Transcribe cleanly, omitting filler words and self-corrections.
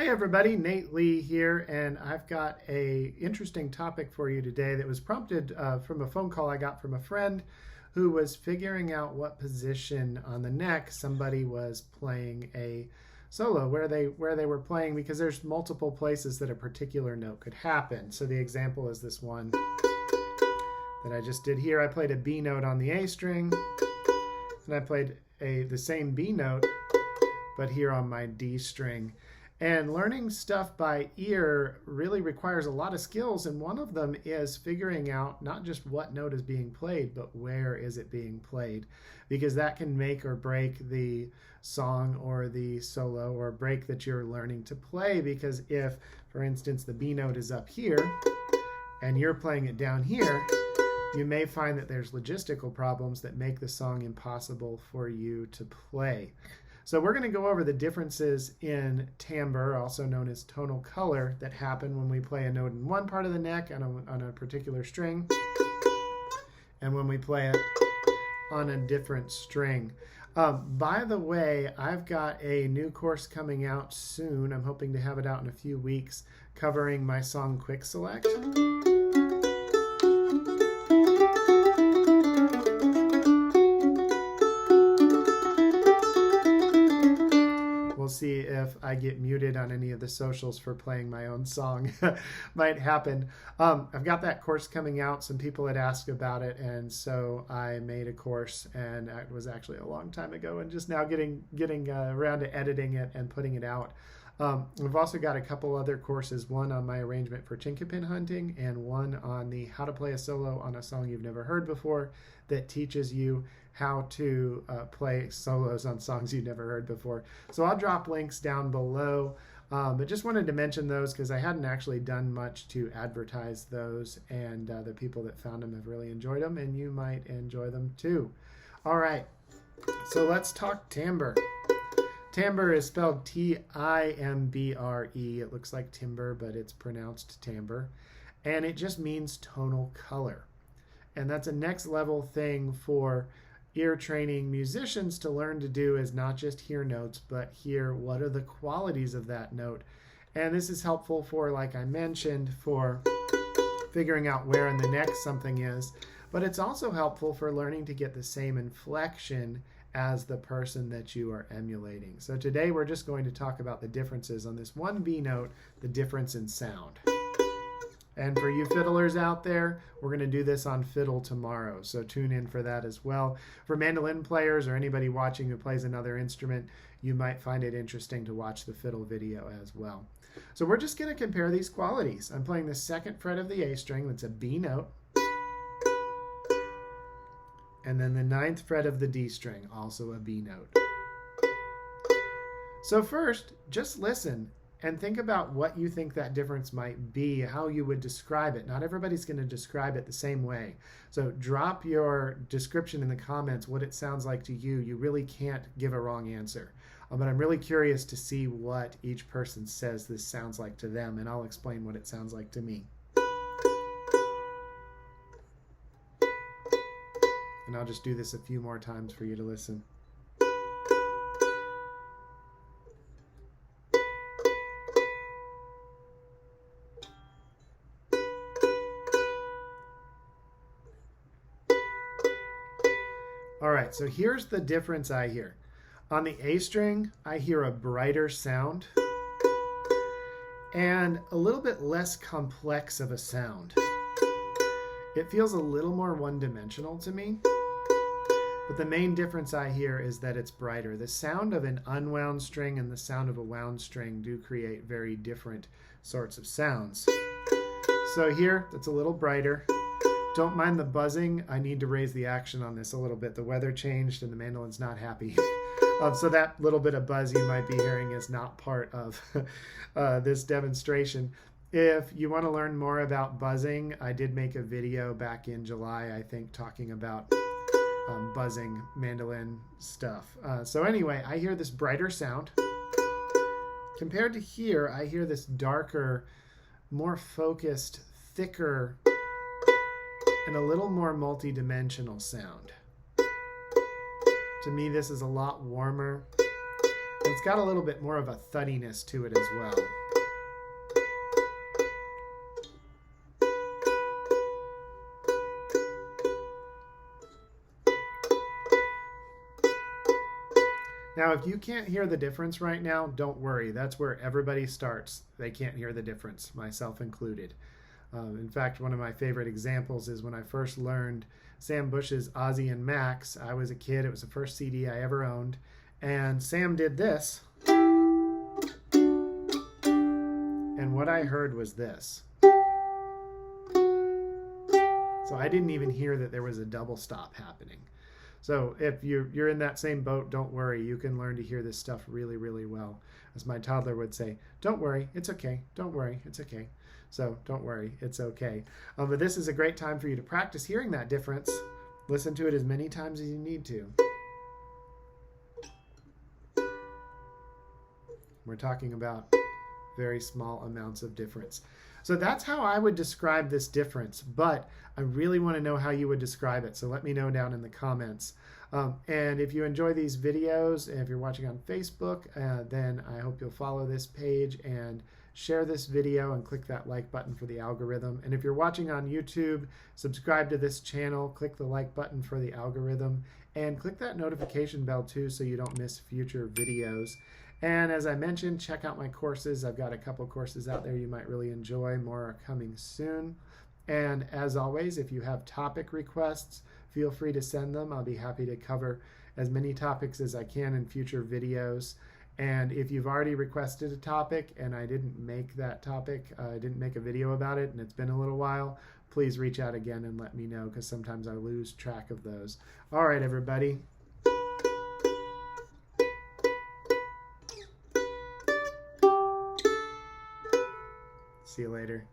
Hey everybody, Nate Lee here, and I've got a interesting topic for you today that was prompted from a phone call I got from a friend who was figuring out what position on the neck somebody was playing a solo, where they were playing, because there's multiple places that a particular note could happen. So the example is this one that I just did here. I played a B note on the A string, and I played the same B note, but here on my D string. And learning stuff by ear really requires a lot of skills, and one of them is figuring out not just what note is being played, but where is it being played, because that can make or break the song or the solo or break that you're learning to play. Because if, for instance, the B note is up here and you're playing it down here, you may find that there's logistical problems that make the song impossible for you to play. So we're going to go over the differences in timbre, also known as tonal color, that happen when we play a note in one part of the neck on a particular string, and when we play it on a different string. By the way, I've got a new course coming out soon. I'm hoping to have it out in a few weeks, covering my song Quick Select. See if I get muted on any of the socials for playing my own song. Might happen. I've got that course coming out. Some people had asked about it, and so I made a course, and it was actually a long time ago, and just now getting around to editing it and putting it out. We've also got a couple other courses, one on my arrangement for chinkapin hunting and one on the how to play a solo on a song you've never heard before, that teaches you how to play solos on songs you've never heard before. So I'll drop links down below, but just wanted to mention those because I hadn't actually done much to advertise those, and the people that found them have really enjoyed them, and you might enjoy them too. All right, so let's talk timbre. Timbre is spelled T-I-M-B-R-E. It looks like timber, but it's pronounced timbre. And it just means tonal color. And that's a next level thing for ear training musicians to learn to do, is not just hear notes, but hear what are the qualities of that note. And this is helpful for, like I mentioned, for figuring out where in the neck something is. But it's also helpful for learning to get the same inflection as the person that you are emulating. So today we're just going to talk about the differences on this one B note, the difference in sound. And for you fiddlers out there, we're going to do this on fiddle tomorrow, so tune in for that as well. For mandolin players or anybody watching who plays another instrument, you might find it interesting to watch the fiddle video as well. So we're just going to compare these qualities. I'm playing the second fret of the A string, that's a B note, and then the ninth fret of the D string, also a B note. So first, just listen and think about what you think that difference might be, how you would describe it. Not everybody's going to describe it the same way. So drop your description in the comments, what it sounds like to you. You really can't give a wrong answer. But I'm really curious to see what each person says this sounds like to them, and I'll explain what it sounds like to me. And I'll just do this a few more times for you to listen. All right, so here's the difference I hear. On the A string, I hear a brighter sound and a little bit less complex of a sound. It feels a little more one-dimensional to me. But the main difference I hear is that it's brighter. The sound of an unwound string and the sound of a wound string do create very different sorts of sounds. So here, it's a little brighter. Don't mind the buzzing. I need to raise the action on this a little bit. The weather changed and the mandolin's not happy. So that little bit of buzz you might be hearing is not part of this demonstration. If you want to learn more about buzzing, I did make a video back in July, I think, talking about buzzing mandolin stuff. So anyway, I hear this brighter sound. Compared to here, I hear this darker, more focused, thicker, and a little more multi-dimensional sound. To me, this is a lot warmer It's got a little bit more of a thuddiness to it as well. Now, if you can't hear the difference right now, don't worry. That's where everybody starts. They can't hear the difference, myself included. In fact, one of my favorite examples is when I first learned Sam Bush's Ozzy and Max. I was a kid. It was the first CD I ever owned. And Sam did this. And what I heard was this. So I didn't even hear that there was a double stop happening. So if you're in that same boat, don't worry. You can learn to hear this stuff really, really well. As my toddler would say, don't worry, it's okay. Don't worry, it's okay. So don't worry, it's okay. But this is a great time for you to practice hearing that difference. Listen to it as many times as you need to. We're talking about very small amounts of difference. So that's how I would describe this difference, but I really want to know how you would describe it. So let me know down in the comments. And if you enjoy these videos, and if you're watching on Facebook, then I hope you'll follow this page and share this video and click that like button for the algorithm. And if you're watching on YouTube, subscribe to this channel, click the like button for the algorithm, and click that notification bell too so you don't miss future videos. And as I mentioned, check out my courses. I've got a couple courses out there you might really enjoy. More are coming soon. And as always, if you have topic requests, feel free to send them. I'll be happy to cover as many topics as I can in future videos. And if you've already requested a topic and I didn't make that topic, I didn't make a video about it, and it's been a little while, please reach out again and let me know, because sometimes I lose track of those. All right, everybody. See you later.